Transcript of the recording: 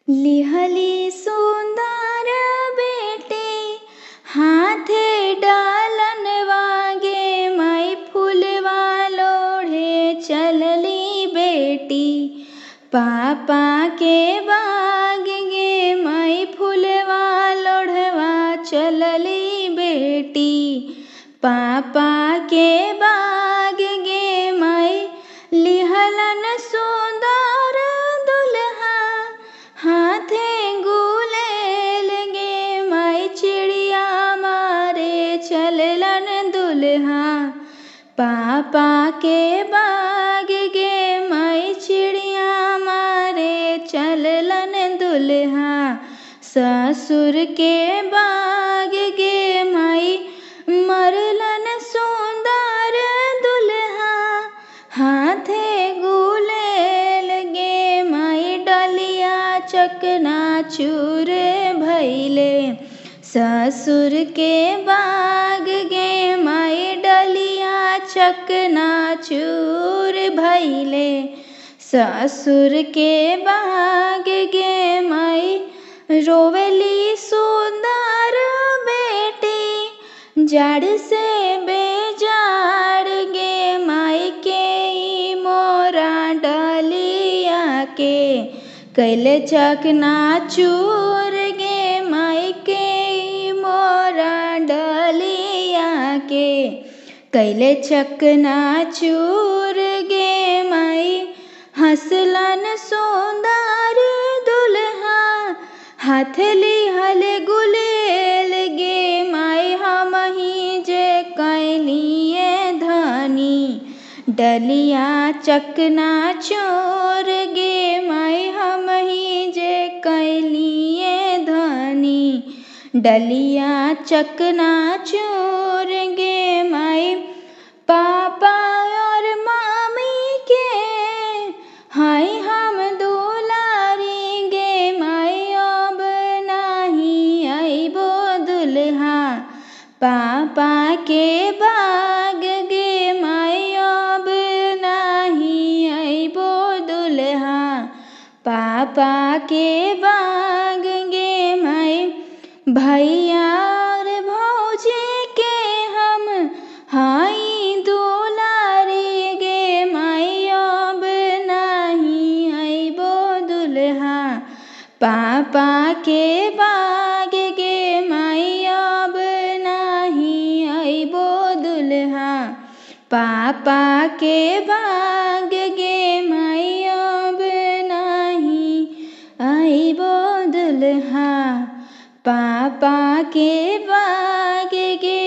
लिहली सुंदर बेटी हाथे डालन वागे माई फूलवा लोढ़े चलली बेटी। पापा के बाग गे माई फूलवा लोढ़वा चलली बेटी। पापा के बाग गे माई लिहलन सुंदर दुल्हा हाथे गुलेल गे माई चिड़िया मारे चललन दुल्हा। पापा के बाग गे माई चिड़िया मारे चललन दुल्हा। ससुर के बाग गे माई मरलन सुंदर दुल्हा हाथे गुलेल गे माई डलिया चकनाचूर भैले। ससुर के बाग गे माई डलिया चकनाचूर भैले। ससुर के बाग गे माई रोवेली सुंदर बेटी। जड़ से बेजाड़ गे माई के मोरा डलिया के कैले चकनाचूर गे माई के मोरा डलिया के कैले चकनाचूर गे माई। हंसलन सुंदर दुल्हा हाथ लिहल गुलेल गे माई हमही जे कैलिए धनी। डलिया चकनाचूर गे माई हमही जे कैलिए धनी। डलिया चकनाचूर गे माई। पापा और मामी के हाय हम दुलारी गे माई अब नाही आइबो दुल्हा। पापा के बाग गे माई अब नाही आइबो दुल्हा। पापा के बाग गे माई भैया और भौजी के हम हाई दुलारी गे माई अब नाही आइबो दुल्हा। पापा के बाग गे माई अब नाही आइबो दुल्हा। पापा के बाग गे माई अब नाही आइबो दुल्हा। पापा के बाग गे